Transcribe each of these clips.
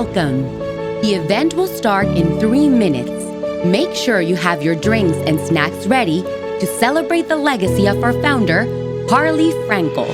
Welcome. The event will start in 3 minutes. Make sure you have your drinks and snacks ready to celebrate the legacy of our founder, Harley Frankel.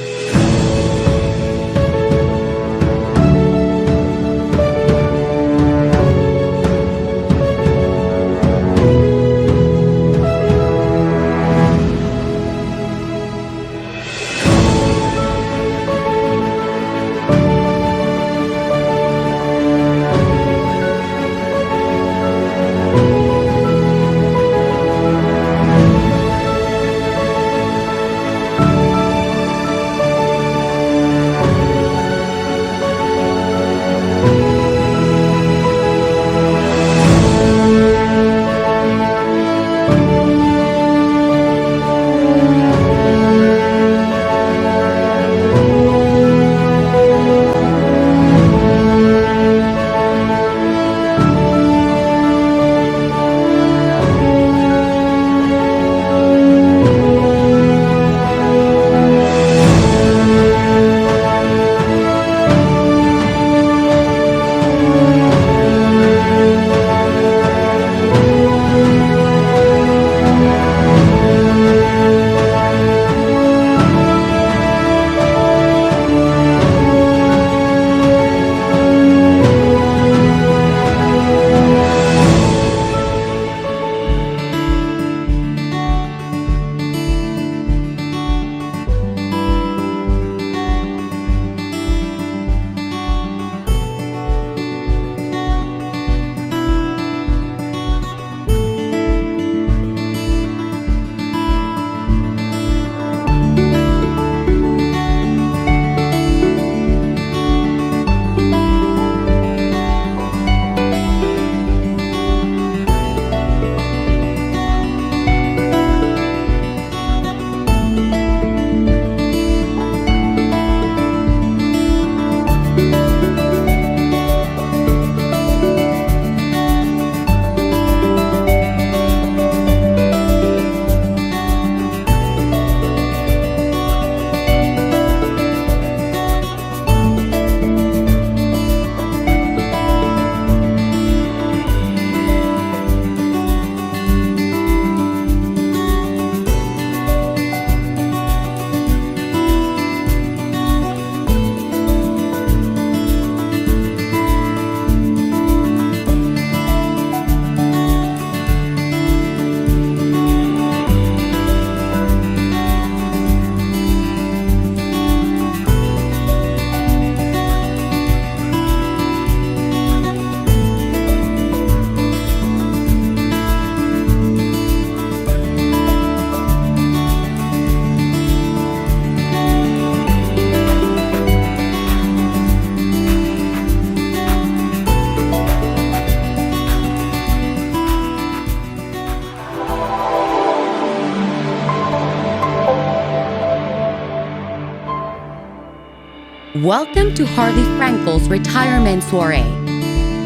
Welcome to Harley Frankel's retirement soiree.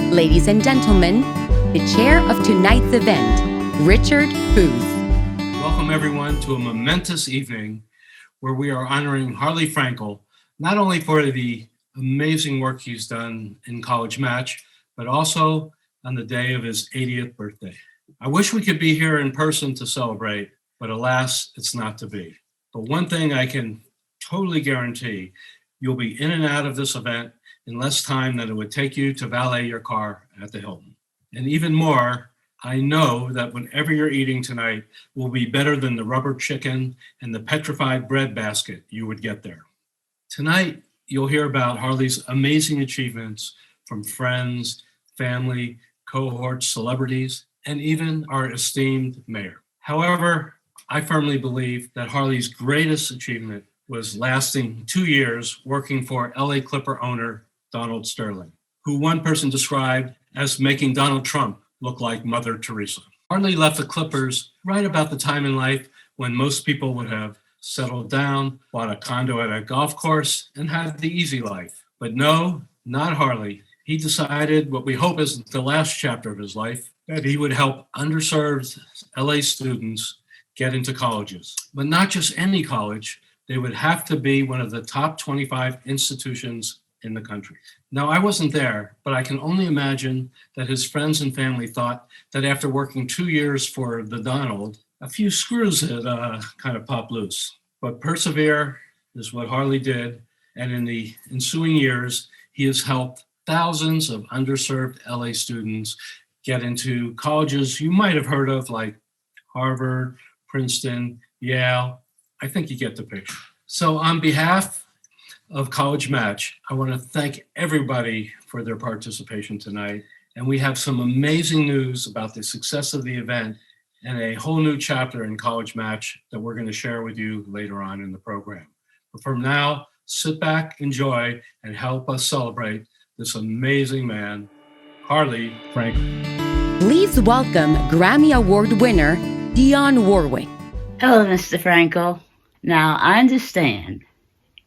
Ladies and gentlemen, the chair of tonight's event, Richard Foos. Welcome everyone to a momentous evening where we are honoring Harley Frankel, not only for the amazing work he's done in College Match, but also on the day of his 80th birthday. I wish we could be here in person to celebrate, but alas, it's not to be. But one thing I can totally guarantee, you'll be in and out of this event in less time than it would take you to valet your car at the Hilton. And even more, I know that whatever you're eating tonight will be better than the rubber chicken and the petrified bread basket you would get there. Tonight, you'll hear about Harley's amazing achievements from friends, family, cohorts, celebrities, and even our esteemed mayor. However, I firmly believe that Harley's greatest achievement was lasting 2 years working for LA Clipper owner Donald Sterling, who one person described as making Donald Trump look like Mother Teresa. Harley left the Clippers right about the time in life when most people would have settled down, bought a condo at a golf course, and had the easy life. But no, not Harley. He decided what we hope is the last chapter of his life, that he would help underserved LA students get into colleges. But not just any college, they would have to be one of the top 25 institutions in the country. Now, I wasn't there, but I can only imagine that his friends and family thought that after working 2 years for the Donald, a few screws had kind of popped loose. But persevere is what Harley did, and in the ensuing years, he has helped thousands of underserved LA students get into colleges you might have heard of, like Harvard, Princeton, Yale. I think you get the picture. So on behalf of College Match, I want to thank everybody for their participation tonight. And we have some amazing news about the success of the event and a whole new chapter in College Match that we're going to share with you later on in the program. But for now, sit back, enjoy, and help us celebrate this amazing man, Harley Frankel. Please welcome Grammy Award winner, Dionne Warwick. Hello, Mr. Frankel. Now, I understand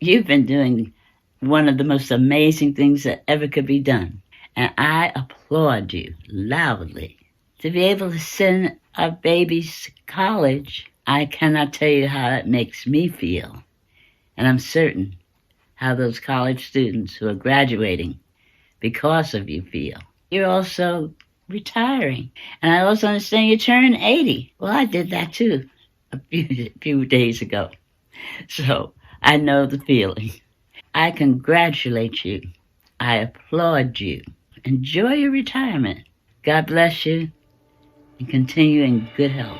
you've been doing one of the most amazing things that ever could be done, and I applaud you loudly. To be able to send our babies to college, I cannot tell you how that makes me feel, and I'm certain how those college students who are graduating because of you feel. You're also retiring, and I also understand you're turning 80. Well, I did that too a few days ago, so I know the feeling. I congratulate you. I applaud you. Enjoy your retirement. God bless you and continue in good health.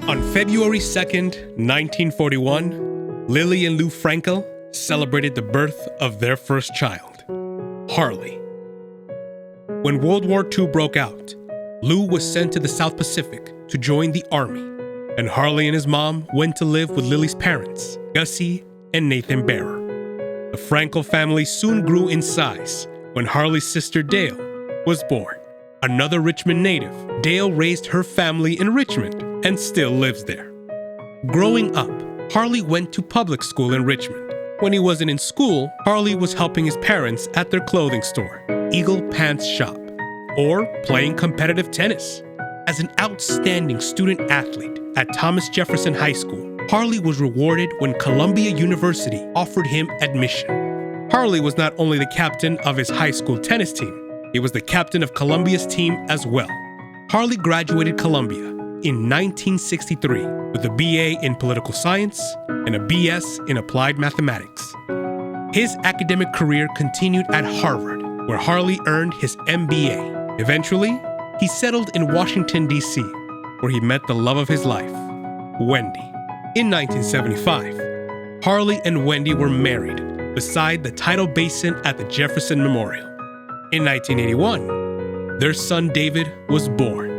On February 2nd, 1941, Lily and Lou Frankel celebrated the birth of their first child, Harley. When World War II broke out, Lou was sent to the South Pacific to join the Army, and Harley and his mom went to live with Lily's parents, Gussie and Nathan Bearer. The Frankel family soon grew in size when Harley's sister Dale was born. Another Richmond native, Dale raised her family in Richmond and still lives there. Growing up, Harley went to public school in Richmond. When he wasn't in school, Harley was helping his parents at their clothing store, Eagle Pants Shop, or playing competitive tennis. As an outstanding student athlete at Thomas Jefferson High School, Harley was rewarded when Columbia University offered him admission. Harley was not only the captain of his high school tennis team, he was the captain of Columbia's team as well. Harley graduated Columbia in 1963 with a BA in political science and a BS in applied mathematics. His academic career continued at Harvard, where Harley earned his MBA. Eventually, he settled in Washington, D.C., where he met the love of his life, Wendy. In 1975, Harley and Wendy were married beside the tidal basin at the Jefferson Memorial. In 1981, their son David was born.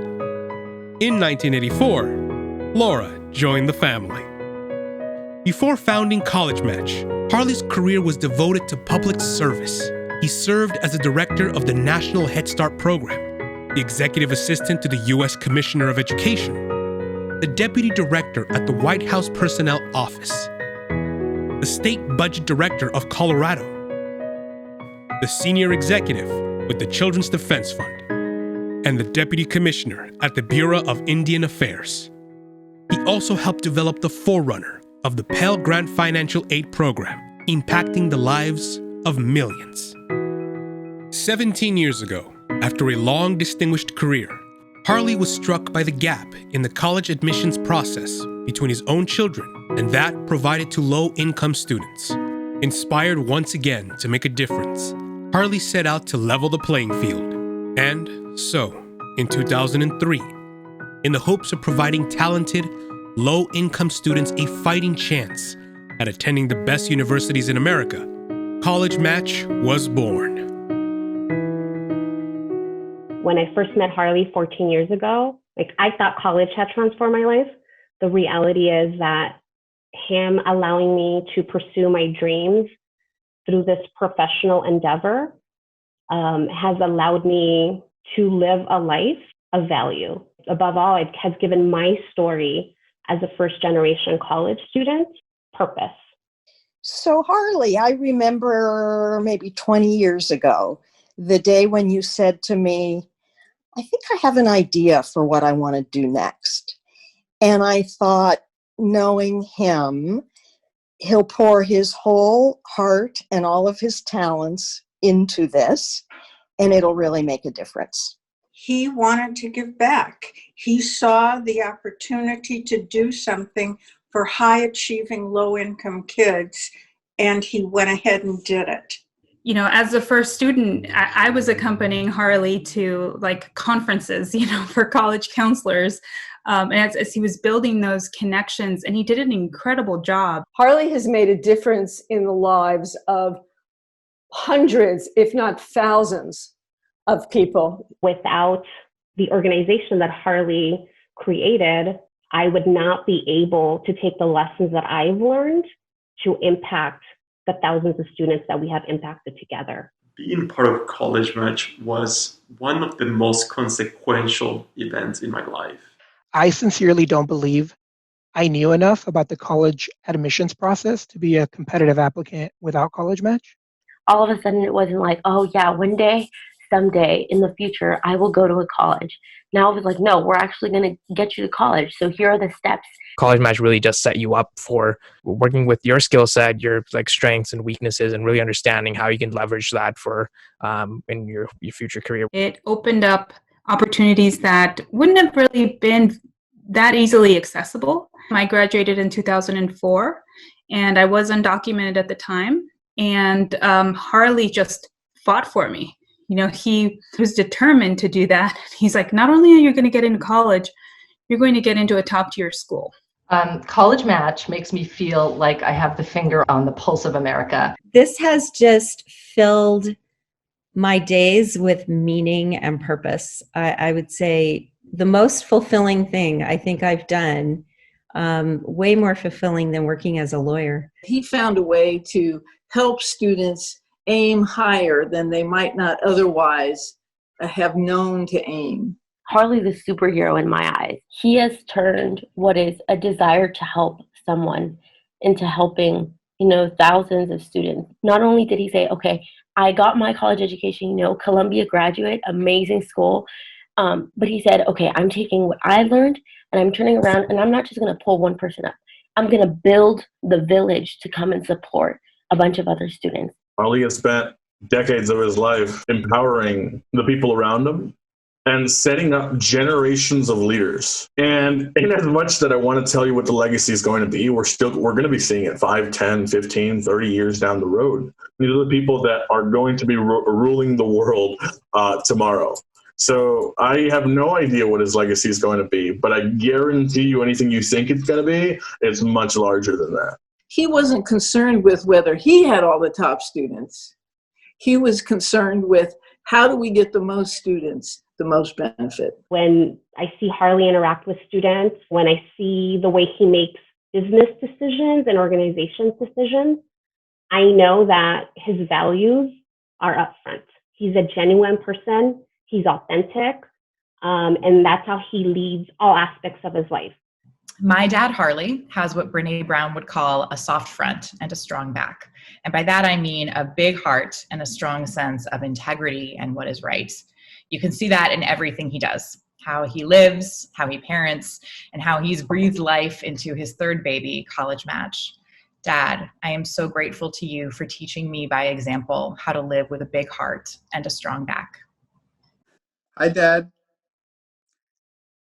In 1984, Laura joined the family. Before founding College Match, Harley's career was devoted to public service. He served as the director of the National Head Start program, the executive assistant to the U.S. Commissioner of Education, the deputy director at the White House Personnel Office, the state budget director of Colorado, the senior executive with the Children's Defense Fund, and the deputy commissioner at the Bureau of Indian Affairs. He also helped develop the forerunner of the Pell Grant Financial Aid Program, impacting the lives of millions. 17 years ago, after a long, distinguished career, Harley was struck by the gap in the college admissions process between his own children and that provided to low-income students. Inspired once again to make a difference, Harley set out to level the playing field. And so, in 2003, in the hopes of providing talented, low-income students a fighting chance at attending the best universities in America, College Match was born. When I first met Harley 14 years ago, I thought college had transformed my life. The reality is that him allowing me to pursue my dreams through this professional endeavor has allowed me to live a life of value. Above all, it has given my story as a first-generation college student purpose. So Harley, I remember maybe 20 years ago, the day when you said to me, I think I have an idea for what I want to do next. And I thought, knowing him, he'll pour his whole heart and all of his talents into this, and it'll really make a difference. He wanted to give back. He saw the opportunity to do something for high-achieving, low-income kids, and he went ahead and did it. You know, as a first student, I was accompanying Harley to like conferences, you know, for college counselors. And as he was building those connections, and he did an incredible job. Harley has made a difference in the lives of hundreds, if not thousands, of people. Without the organization that Harley created, I would not be able to take the lessons that I've learned to impact the thousands of students that we have impacted together. Being part of College Match was one of the most consequential events in my life. I sincerely don't believe I knew enough about the college admissions process to be a competitive applicant without College Match. All of a sudden, it wasn't like, oh yeah, one day, someday in the future, I will go to a college. Now it was like, no, we're actually going to get you to college. So here are the steps. College Match really does set you up for working with your skill set, your like strengths and weaknesses, and really understanding how you can leverage that for in your future career. It opened up opportunities that wouldn't have really been that easily accessible. I graduated in 2004, and I was undocumented at the time. And Harley just fought for me. You know, he was determined to do that. He's like, not only are you going to get into college, you're going to get into a top-tier school. College Match makes me feel like I have the finger on the pulse of America. This has just filled my days with meaning and purpose. I would say the most fulfilling thing I think I've done, way more fulfilling than working as a lawyer. He found a way to help students aim higher than they might not otherwise have known to aim. Harley's a superhero in my eyes. He has turned what is a desire to help someone into helping, you know, thousands of students. Not only did he say, okay, I got my college education, you know, Columbia graduate, amazing school. But he said, okay, I'm taking what I learned and I'm turning around, and I'm not just going to pull one person up. I'm going to build the village to come and support a bunch of other students. Harley has spent decades of his life empowering the people around him and setting up generations of leaders. And in as much that I want to tell you what the legacy is going to be, we're going to be seeing it 5, 10, 15, 30 years down the road. These are the people that are going to be ruling the world tomorrow. So I have no idea what his legacy is going to be, but I guarantee you anything you think it's going to be, it's much larger than that. He wasn't concerned with whether he had all the top students. He was concerned with how do we get the most students, the most benefit. When I see Harley interact with students, when I see the way he makes business decisions and organizations decisions, I know that his values are upfront. He's a genuine person. He's authentic. And that's how he leads all aspects of his life. My dad, Harley, has what Brene Brown would call a soft front and a strong back. And by that, I mean a big heart and a strong sense of integrity and what is right. You can see that in everything he does, how he lives, how he parents, and how he's breathed life into his third baby, College Match. Dad, I am so grateful to you for teaching me by example how to live with a big heart and a strong back. Hi, Dad.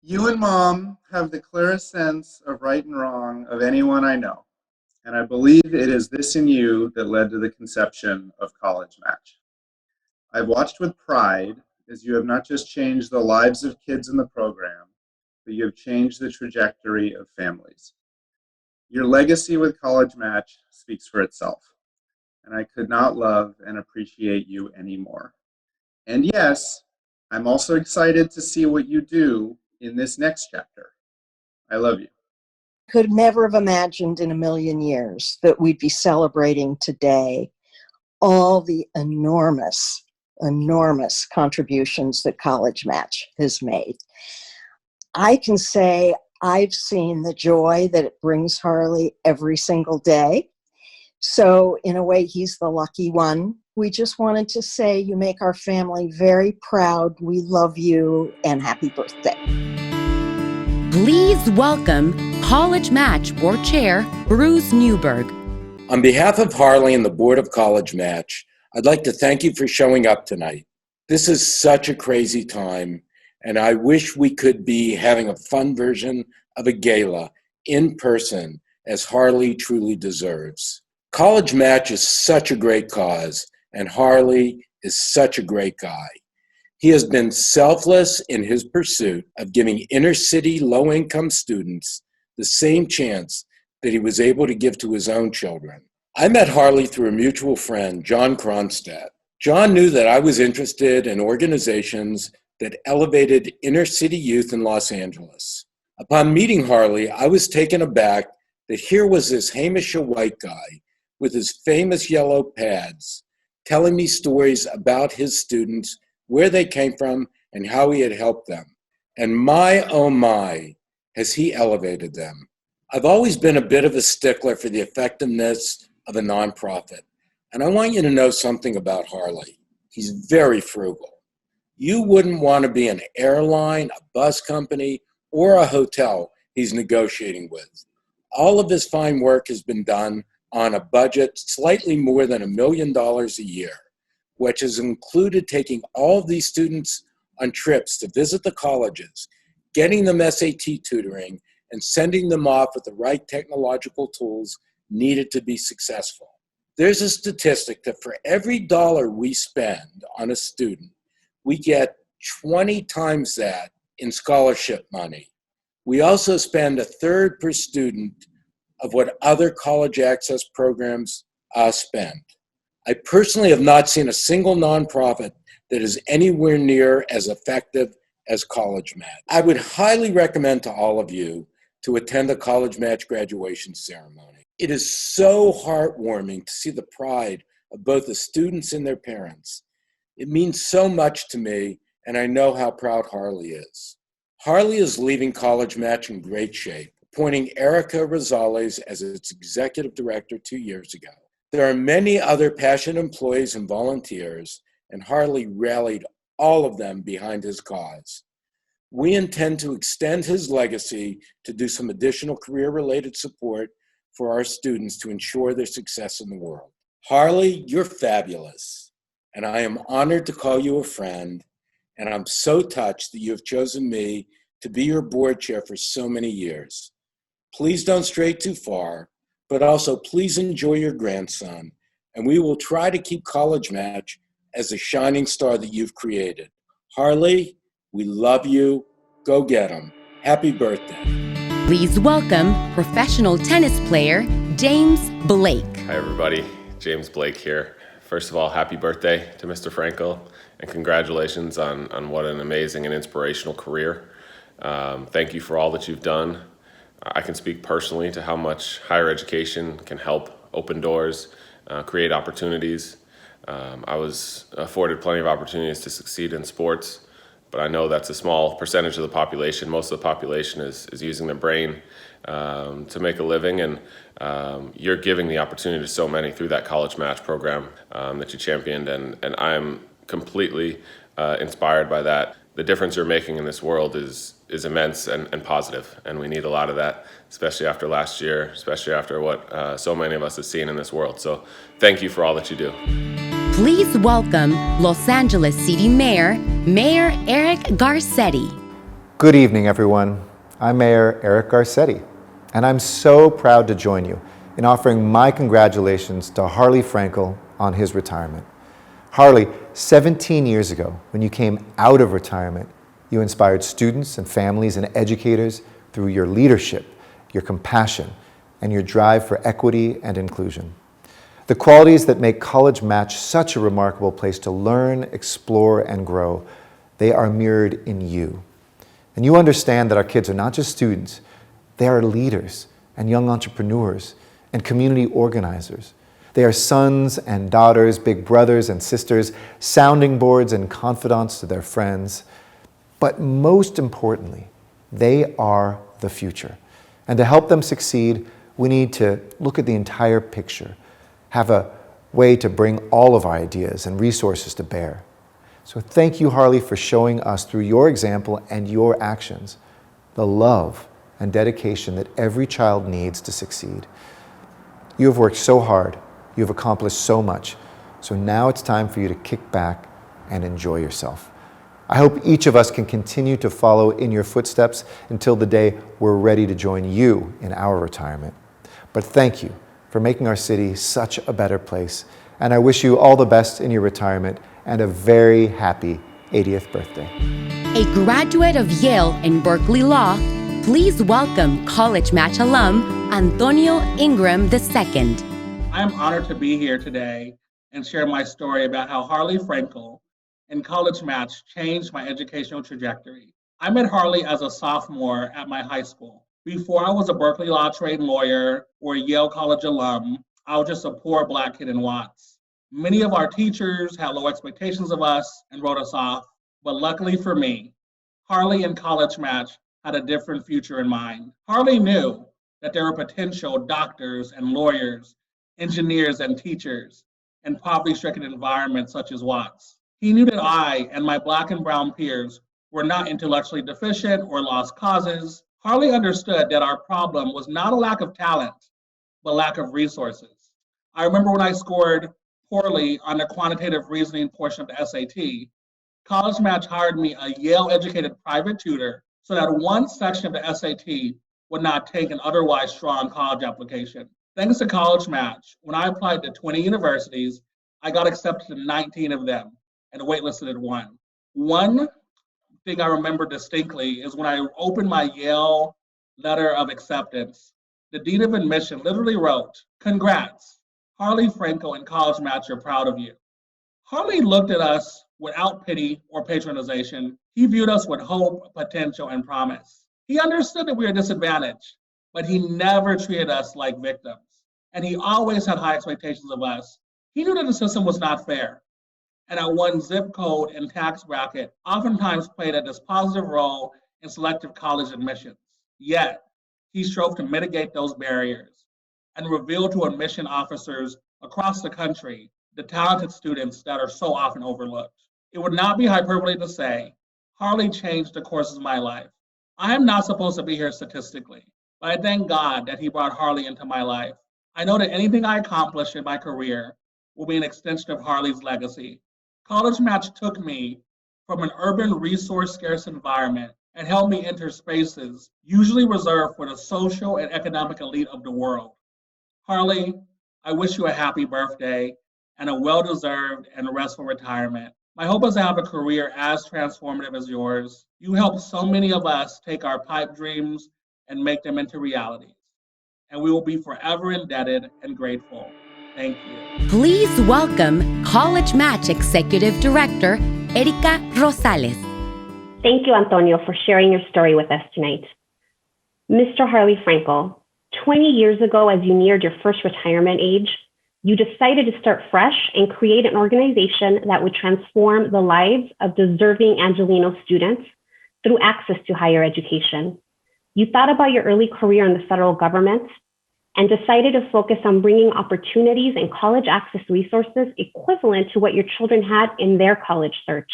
You and Mom have the clearest sense of right and wrong of anyone I know, and I believe it is this in you that led to the conception of College Match. I've watched with pride as you have not just changed the lives of kids in the program, but you have changed the trajectory of families. Your legacy with College Match speaks for itself, and I could not love and appreciate you anymore. And yes, I'm also excited to see what you do in this next chapter. I love you. Could never have imagined in a million years that we'd be celebrating today all the enormous contributions that College Match has made. I can say I've seen the joy that it brings Harley every single day. So in a way, he's the lucky one We just wanted to say you make our family very proud. We love you and happy birthday. Please welcome College Match Board Chair Bruce Newberg. On behalf of Harley and the Board of College Match, I'd like to thank you for showing up tonight. This is such a crazy time, and I wish we could be having a fun version of a gala in person, as Harley truly deserves. College Match is such a great cause, and Harley is such a great guy. He has been selfless in his pursuit of giving inner-city low-income students the same chance that he was able to give to his own children. I met Harley through a mutual friend, John Kronstadt. John knew that I was interested in organizations that elevated inner-city youth in Los Angeles. Upon meeting Harley, I was taken aback that here was this Hamish white guy with his famous yellow pads telling me stories about his students, where they came from, and how he had helped them. And my, oh my, has he elevated them. I've always been a bit of a stickler for the effectiveness of a nonprofit. And I want you to know something about Harley. He's very frugal. You wouldn't want to be an airline, a bus company, or a hotel he's negotiating with. All of his fine work has been done on a budget slightly more than $1 million a year, which has included taking all of these students on trips to visit the colleges, getting them SAT tutoring, and sending them off with the right technological tools needed to be successful. There's a statistic that for every dollar we spend on a student, we get 20 times that in scholarship money. We also spend a third per student of what other college access programs spend. I personally have not seen a single nonprofit that is anywhere near as effective as College Match. I would highly recommend to all of you to attend a College Match graduation ceremony. It is so heartwarming to see the pride of both the students and their parents. It means so much to me, and I know how proud Harley is. Harley is leaving College Match in great shape, appointing Erica Rosales as its executive director 2 years ago. There are many other passionate employees and volunteers, and Harley rallied all of them behind his cause. We intend to extend his legacy to do some additional career-related support for our students to ensure their success in the world. Harley, you're fabulous, and I am honored to call you a friend, and I'm so touched that you have chosen me to be your board chair for so many years. Please don't stray too far, but also please enjoy your grandson, and we will try to keep College Match as the shining star that you've created. Harley, we love you. Go get 'em. Happy birthday. Please welcome professional tennis player James Blake. Hi everybody, James Blake here. First of all, happy birthday to Mr. Frankel, and congratulations on what an amazing and inspirational career. Thank you for all that you've done. I can speak personally to how much higher education can help open doors, create opportunities. I was afforded plenty of opportunities to succeed in sports, but I know that's a small percentage of the population. Most of the population is using their brain to make a living, and you're giving the opportunity to so many through that College Match program that you championed, and I'm completely inspired by that. The difference you're making in this world is immense and positive, and we need a lot of that, especially after last year, especially after what so many of us have seen in this world. So thank you for all that you do. Please welcome Los Angeles City Mayor, Mayor Eric Garcetti. Good evening, everyone. I'm Mayor Eric Garcetti, and I'm so proud to join you in offering my congratulations to Harley Frankel on his retirement. Harley, 17 years ago, when you came out of retirement, you inspired students and families and educators through your leadership, your compassion, and your drive for equity and inclusion. The qualities that make College Match such a remarkable place to learn, explore, and grow, they are mirrored in you. And you understand that our kids are not just students, they are leaders and young entrepreneurs and community organizers. They are sons and daughters, big brothers and sisters, sounding boards and confidants to their friends. But most importantly, they are the future. And to help them succeed, we need to look at the entire picture, have a way to bring all of our ideas and resources to bear. So thank you, Harley, for showing us through your example and your actions the love and dedication that every child needs to succeed. You have worked so hard, you have accomplished so much, so now it's time for you to kick back and enjoy yourself. I hope each of us can continue to follow in your footsteps until the day we're ready to join you in our retirement. But thank you for making our city such a better place, and I wish you all the best in your retirement and a very happy 80th birthday. A graduate of Yale and Berkeley Law, please welcome College Match alum Antonio Ingram II. I am honored to be here today and share my story about how Harley Frankel and College Match changed my educational trajectory. I met Harley as a sophomore at my high school. Before I was a Berkeley Law trained lawyer or a Yale College alum, I was just a poor Black kid in Watts. Many of our teachers had low expectations of us and wrote us off, but luckily for me, Harley and College Match had a different future in mind. Harley knew that there were potential doctors and lawyers, engineers and teachers in poverty-stricken environments such as Watts. He knew that I and my Black and brown peers were not intellectually deficient or lost causes. Harley understood that our problem was not a lack of talent, but lack of resources. I remember when I scored poorly on the quantitative reasoning portion of the SAT, College Match hired me a Yale-educated private tutor so that one section of the SAT would not take an otherwise strong college application. Thanks to College Match, when I applied to 20 universities, I got accepted to 19 of them and waitlisted at one. One thing I remember distinctly is when I opened my Yale letter of acceptance, the Dean of Admission literally wrote, "Congrats. Harley Frankel and College Match are proud of you." Harley looked at us without pity or patronization. He viewed us with hope, potential, and promise. He understood that we were disadvantaged, but he never treated us like victims. And he always had high expectations of us. He knew that the system was not fair, and that one zip code and tax bracket oftentimes played a dispositive role in selective college admissions. Yet, he strove to mitigate those barriers and reveal to admission officers across the country the talented students that are so often overlooked. It would not be hyperbole to say, Harley changed the course of my life. I am not supposed to be here statistically, but I thank God that he brought Harley into my life. I know that anything I accomplish in my career will be an extension of Harley's legacy. College Match took me from an urban resource-scarce environment and helped me enter spaces usually reserved for the social and economic elite of the world. Harley, I wish you a happy birthday and a well-deserved and restful retirement. My hope is to have a career as transformative as yours. You helped so many of us take our pipe dreams and make them into realities. And we will be forever indebted and grateful. Thank you. Please welcome College Match Executive Director, Erika Rosales. Thank you, Antonio, for sharing your story with us tonight. Mr. Harley Frankel, 20 years ago, as you neared your first retirement age, you decided to start fresh and create an organization that would transform the lives of deserving Angelino students through access to higher education. You thought about your early career in the federal government and decided to focus on bringing opportunities and college access resources equivalent to what your children had in their college search.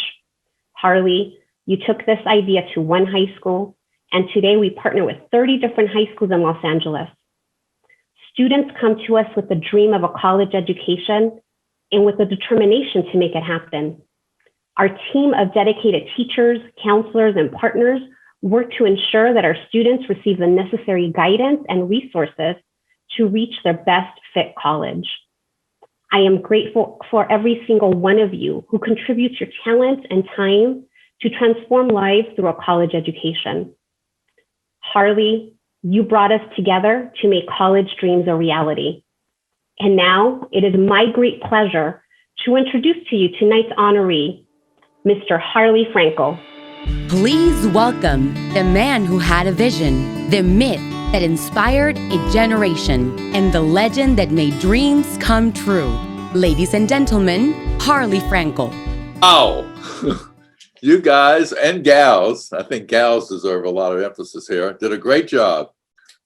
Harley, you took this idea to one high school, and today we partner with 30 different high schools in Los Angeles. Students come to us with the dream of a college education and with the determination to make it happen. Our team of dedicated teachers, counselors, and partners work to ensure that our students receive the necessary guidance and resources to reach their best fit college. I am grateful for every single one of you who contributes your talent and time to transform lives through a college education. Harley, you brought us together to make college dreams a reality. And now it is my great pleasure to introduce to you tonight's honoree, Mr. Harley Frankel. Please welcome the man who had a vision, the myth that inspired a generation, and the legend that made dreams come true. Ladies and gentlemen, Harley Frankel. Wow. You guys and gals, I think gals deserve a lot of emphasis here, did a great job.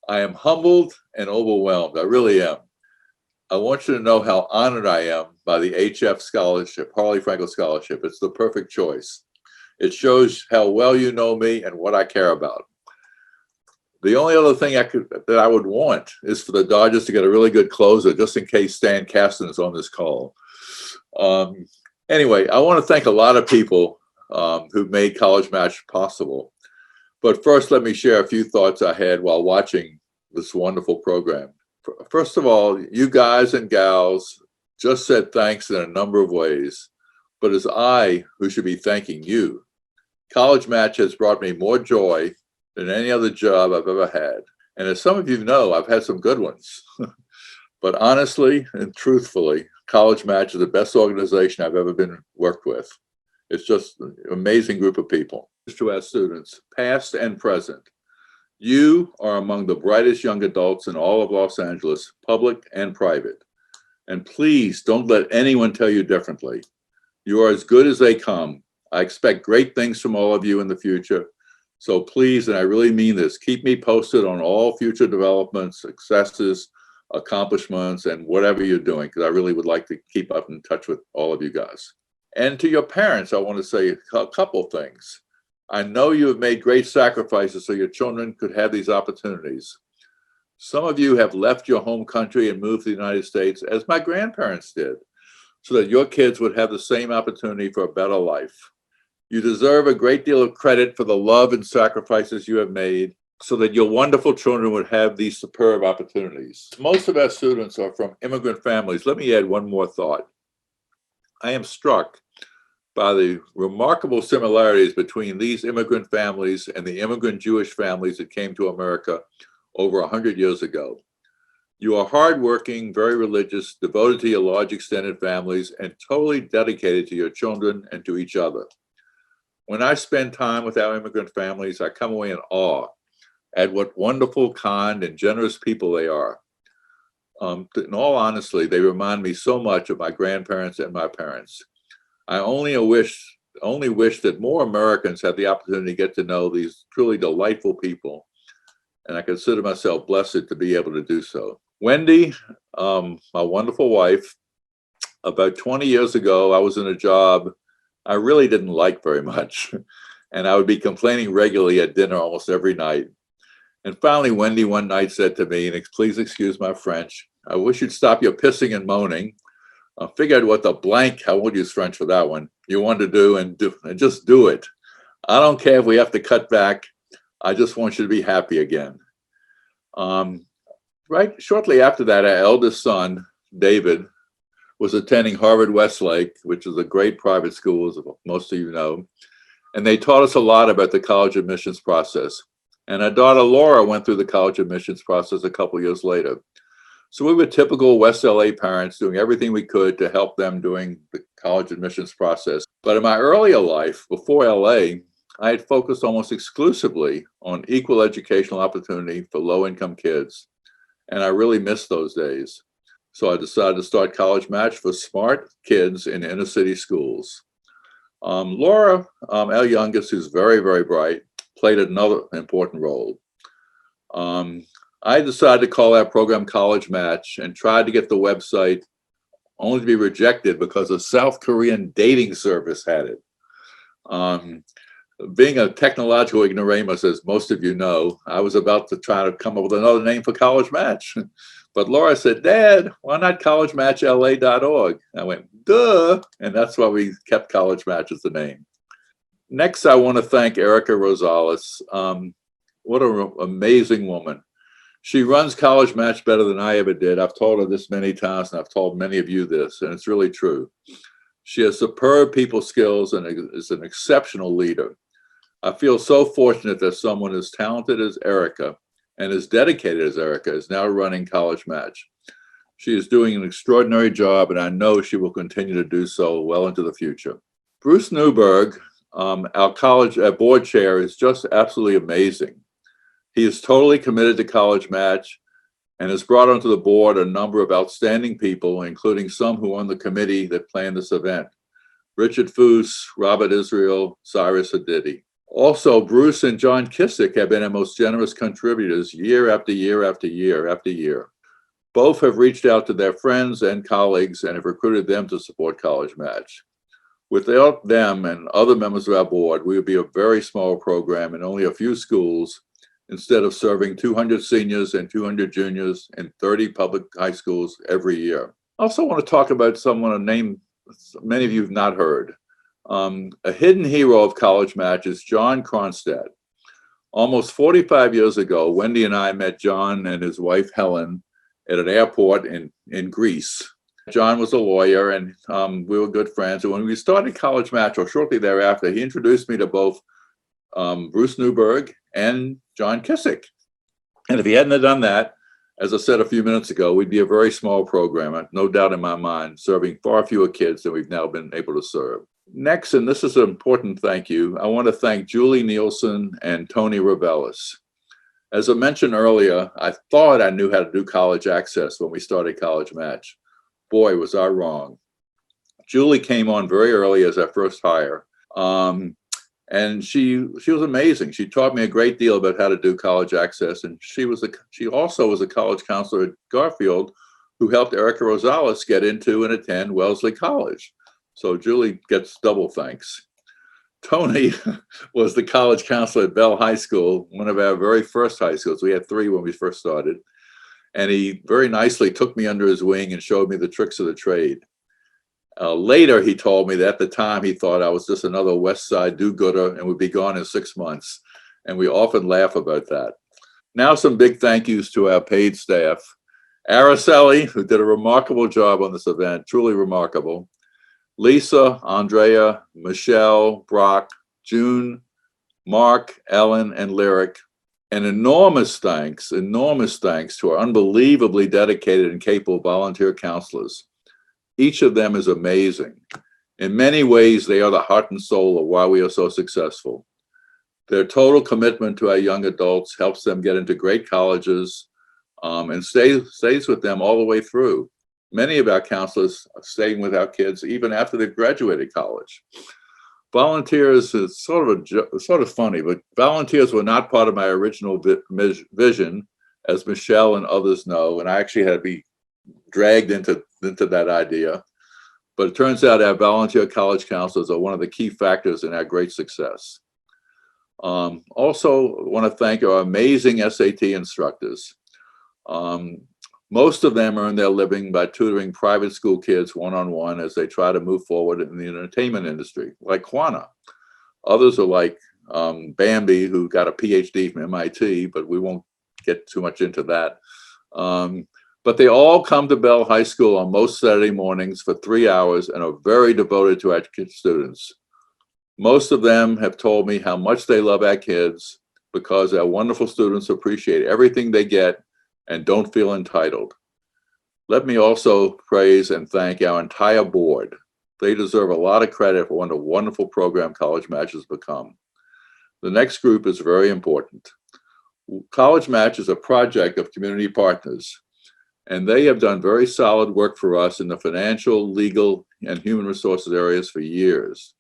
I am humbled and overwhelmed. I really am. I want you to know how honored I am by the HF Scholarship, Harley Frankel Scholarship. It's the perfect choice. It shows how well you know me and what I care about. The only other thing that I would want is for the Dodgers to get a really good closer, just in case Stan Kasten is on this call. Anyway, I want to thank a lot of people who made College Match possible. But first, let me share a few thoughts I had while watching this wonderful program. First of all, you guys and gals just said thanks in a number of ways, but it's I who should be thanking you. College Match has brought me more joy than any other job I've ever had. And as some of you know, I've had some good ones. But honestly and truthfully, College Match is the best organization I've ever been worked with. It's just an amazing group of people. To our students, past and present, you are among the brightest young adults in all of Los Angeles, public and private. And please don't let anyone tell you differently. You are as good as they come. I expect great things from all of you in the future. So please, and I really mean this, keep me posted on all future developments, successes, accomplishments, and whatever you're doing, because I really would like to keep up in touch with all of you guys. And to your parents, I want to say a couple things. I know you have made great sacrifices so your children could have these opportunities. Some of you have left your home country and moved to the United States, as my grandparents did, so that your kids would have the same opportunity for a better life. You deserve a great deal of credit for the love and sacrifices you have made so that your wonderful children would have these superb opportunities. Most of our students are from immigrant families. Let me add one more thought. I am struck by the remarkable similarities between these immigrant families and the immigrant Jewish families that came to America over 100 years ago. You are hardworking, very religious, devoted to your large extended families, and totally dedicated to your children and to each other. When I spend time with our immigrant families, I come away in awe at what wonderful, kind, and generous people they are. In all honesty, they remind me so much of my grandparents and my parents. I only wish that more Americans had the opportunity to get to know these truly delightful people, and I consider myself blessed to be able to do so. Wendy, my wonderful wife, about 20 years ago, I was in a job I really didn't like very much, and I would be complaining regularly at dinner almost every night. And finally, Wendy one night said to me, and please excuse my French, I wish you'd stop your pissing and moaning. I figured what the blank, I won't use French for that one, you want to do and just do it. I don't care if we have to cut back. I just want you to be happy again. Right shortly after that, our eldest son, David, was attending Harvard Westlake, which is a great private school, as most of you know. And they taught us a lot about the college admissions process. And our daughter Laura went through the college admissions process a couple years later. So we were typical West LA parents doing everything we could to help them during the college admissions process. But in my earlier life, before LA, I had focused almost exclusively on equal educational opportunity for low-income kids. And I really missed those days. So I decided to start College Match for smart kids in inner city schools. Laura, our youngest, who's very, very bright, played another important role. I decided to call our program College Match and tried to get the website, only to be rejected because a South Korean dating service had it. Being a technological ignoramus, as most of you know, I was about to try to come up with another name for College Match. But Laura said, Dad, why not collegematchla.org? I went, duh, and that's why we kept College Match as the name. Next, I want to thank Erica Rosales. What an amazing woman. She runs College Match better than I ever did. I've told her this many times, and I've told many of you this, and it's really true. She has superb people skills and is an exceptional leader. I feel so fortunate that someone as talented as Erica and as dedicated as Erica is now running College Match. She is doing an extraordinary job, and I know she will continue to do so well into the future. Bruce Newberg, our board chair, is just absolutely amazing. He is totally committed to College Match and has brought onto the board a number of outstanding people, including some who are on the committee that planned this event. Richard Foos, Robert Israel, Cyrus Hadidi. Also, Bruce and John Kissick have been our most generous contributors year after year after year after year. Both have reached out to their friends and colleagues and have recruited them to support College Match. Without them and other members of our board, we would be a very small program in only a few schools instead of serving 200 seniors and 200 juniors in 30 public high schools every year. I also want to talk about someone, a name many of you have not heard. A hidden hero of College Match is John Cronstadt. Almost 45 years ago, Wendy and I met John and his wife, Helen, at an airport in Greece. John was a lawyer and we were good friends. And when we started College Match, or shortly thereafter, he introduced me to both Bruce Newberg and John Kissick. And if he hadn't have done that, as I said a few minutes ago, we'd be a very small program, no doubt in my mind, serving far fewer kids than we've now been able to serve. Next, and this is an important thank you, I want to thank Julie Nielsen and Tony Ravelis. As I mentioned earlier, I thought I knew how to do college access when we started College Match. Boy, was I wrong. Julie came on very early as our first hire. And she was amazing. She taught me a great deal about how to do college access. And she also was a college counselor at Garfield who helped Erica Rosales get into and attend Wellesley College. So Julie gets double thanks. Tony was the college counselor at Bell High School, one of our very first high schools. We had 3 when we first started. And he very nicely took me under his wing and showed me the tricks of the trade. Later, he told me that at the time he thought I was just another West Side do-gooder and would be gone in 6 months. And we often laugh about that. Now some big thank yous to our paid staff. Araceli, who did a remarkable job on this event, truly remarkable. Lisa, Andrea, Michelle, Brock, June, Mark, Ellen, and Lyric. And enormous thanks to our unbelievably dedicated and capable volunteer counselors. Each of them is amazing. In many ways, they are the heart and soul of why we are so successful. Their total commitment to our young adults helps them get into great colleges and stays with them all the way through. Many of our counselors are staying with our kids even after they've graduated college. Volunteers is sort of funny, but volunteers were not part of my original vision, as Michelle and others know, and I actually had to be dragged into that idea. But it turns out our volunteer college counselors are one of the key factors in our great success. Also, I want to thank our amazing SAT instructors. Most of them earn their living by tutoring private school kids one-on-one as they try to move forward in the entertainment industry, like Juana. Others are like Bambi, who got a PhD from MIT, but we won't get too much into that. But they all come to Bell High School on most Saturday mornings for 3 hours and are very devoted to our students. Most of them have told me how much they love our kids because our wonderful students appreciate everything they get and don't feel entitled. Let me also praise and thank our entire board. They deserve a lot of credit for what a wonderful program College Match has become. The next group is very important. College Match is a project of community partners, and they have done very solid work for us in the financial, legal, and human resources areas for years.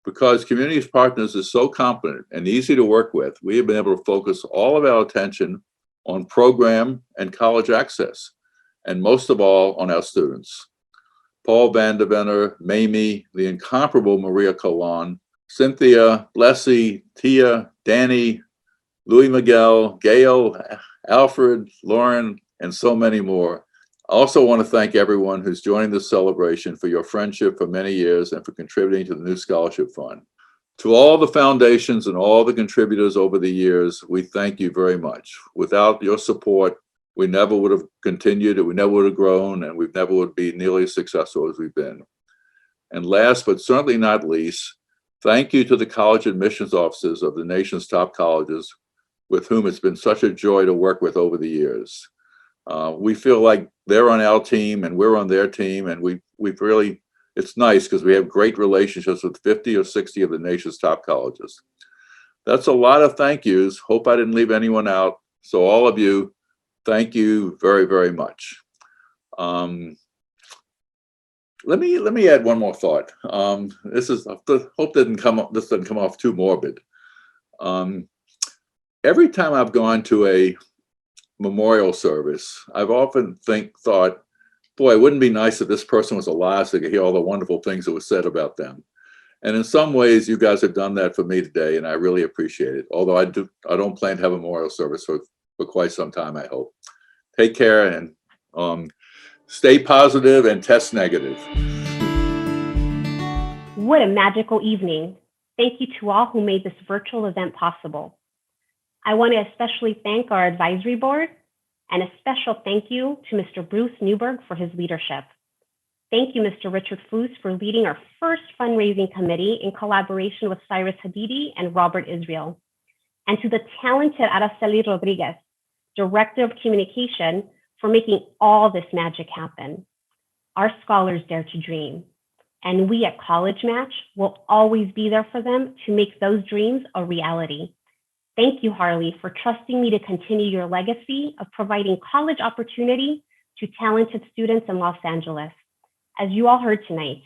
Because community partners is so competent and easy to work with, we have been able to focus all of our attention on program and college access, and most of all on our students. Paul Vandervenner, Mamie, the incomparable Maria Colon, Cynthia, Blessy, Tia, Danny, Louis Miguel, Gail, Alfred, Lauren, and so many more. I also want to thank everyone who's joining this celebration for your friendship for many years and for contributing to the new scholarship fund. To all the foundations and all the contributors over the years, we thank you very much. Without your support, we never would have continued, we never would have grown, and we never would be nearly as successful as we've been. And last, but certainly not least, thank you to the college admissions officers of the nation's top colleges, with whom it's been such a joy to work with over the years. We feel like they're on our team and we're on their team, and we've really, it's nice because we have great relationships with 50 or 60 of the nation's top colleges. That's a lot of thank yous. Hope I didn't leave anyone out. So all of you, thank you very, very much. Let me add one more thought. This doesn't come off too morbid. Every time I've gone to a memorial service, I've often thought, boy, it wouldn't be nice if this person was alive so I could hear all the wonderful things that were said about them. And in some ways, you guys have done that for me today, and I really appreciate it. Although I don't plan to have a memorial service for quite some time, I hope. Take care and stay positive and test negative. What a magical evening. Thank you to all who made this virtual event possible. I want to especially thank our advisory board, and a special thank you to Mr. Bruce Newberg for his leadership. Thank you, Mr. Richard Foos, for leading our first fundraising committee in collaboration with Cyrus Hadidi and Robert Israel. And to the talented Araceli Rodriguez, Director of Communication, for making all this magic happen. Our scholars dare to dream, and we at College Match will always be there for them to make those dreams a reality. Thank you, Harley, for trusting me to continue your legacy of providing college opportunity to talented students in Los Angeles. As you all heard tonight,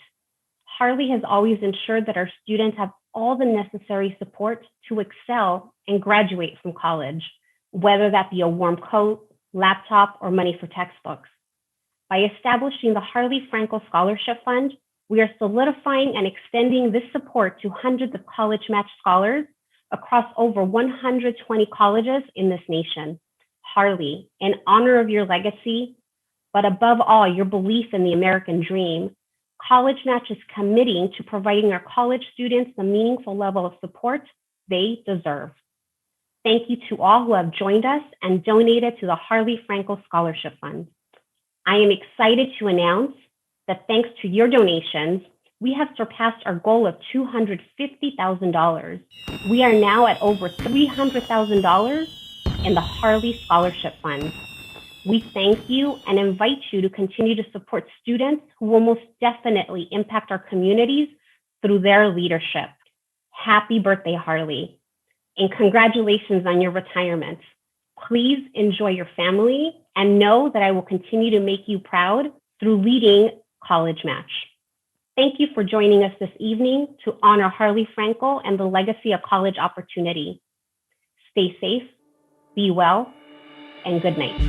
Harley has always ensured that our students have all the necessary support to excel and graduate from college, whether that be a warm coat, laptop, or money for textbooks. By establishing the Harley Frankel Scholarship Fund, we are solidifying and extending this support to hundreds of College Match scholars across over 120 colleges in this nation. Harley, in honor of your legacy, but above all, your belief in the American dream, College Match is committing to providing our college students the meaningful level of support they deserve. Thank you to all who have joined us and donated to the Harley Frankel Scholarship Fund. I am excited to announce that thanks to your donations, we have surpassed our goal of $250,000. We are now at over $300,000 in the Harley Scholarship Fund. We thank you and invite you to continue to support students who will most definitely impact our communities through their leadership. Happy birthday, Harley, and congratulations on your retirement. Please enjoy your family and know that I will continue to make you proud through leading College Match. Thank you for joining us this evening to honor Harley Frankel and the legacy of college opportunity. Stay safe, be well, and good night.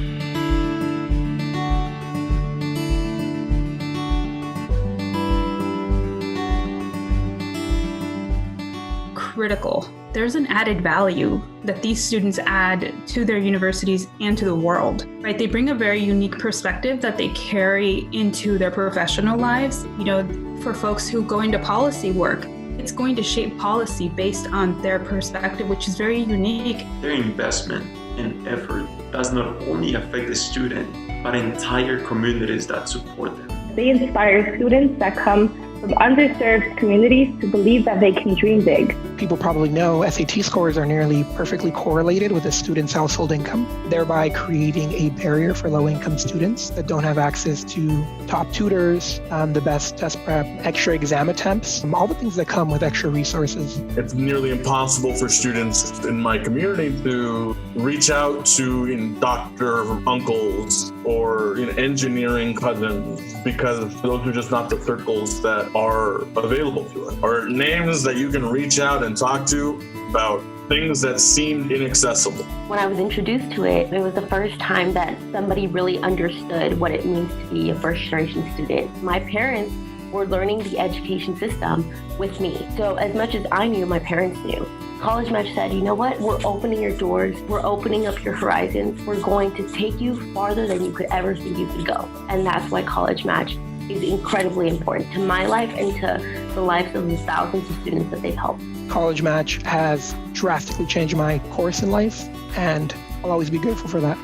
Critical. There's an added value that these students add to their universities and to the world, right? They bring a very unique perspective that they carry into their professional lives. You know, for folks who go into policy work, it's going to shape policy based on their perspective, which is very unique. Their investment and effort does not only affect the student, but entire communities that support them. They inspire students that come from underserved communities to believe that they can dream big. People probably know SAT scores are nearly perfectly correlated with a student's household income, thereby creating a barrier for low-income students that don't have access to top tutors, the best test prep, extra exam attempts, all the things that come with extra resources. It's nearly impossible for students in my community to reach out to doctor uncles or engineering cousins, because those are just not the circles that are available to us, or names that you can reach out and talk to about things that seemed inaccessible. When I was introduced to it, it was the first time that somebody really understood what it means to be a first-generation student. My parents were learning the education system with me. So as much as I knew, my parents knew. College Match said, you know what, we're opening your doors, we're opening up your horizons, we're going to take you farther than you could ever think you could go. And that's why College Match is incredibly important to my life and to the lives of the thousands of students that they've helped. College Match has drastically changed my course in life, and I'll always be grateful for that.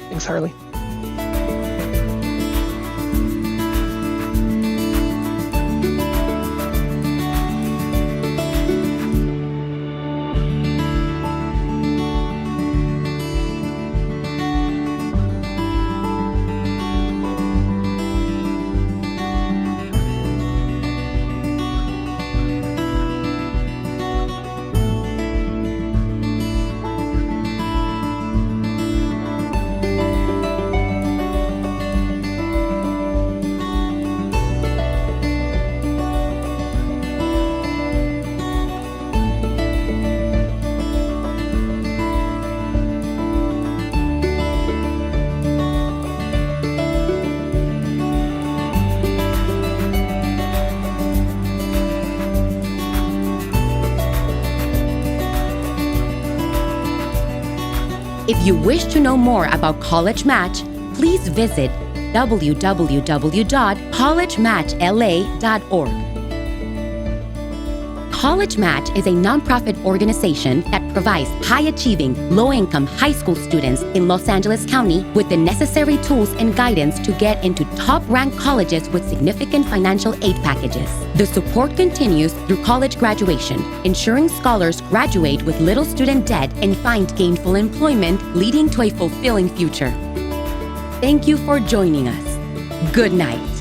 Thanks, Harley. If you wish to know more about College Match, please visit www.collegematchla.org. College Match is a nonprofit organization that provides high-achieving, low-income high school students in Los Angeles County with the necessary tools and guidance to get into top-ranked colleges with significant financial aid packages. The support continues through college graduation, ensuring scholars graduate with little student debt and find gainful employment, leading to a fulfilling future. Thank you for joining us. Good night.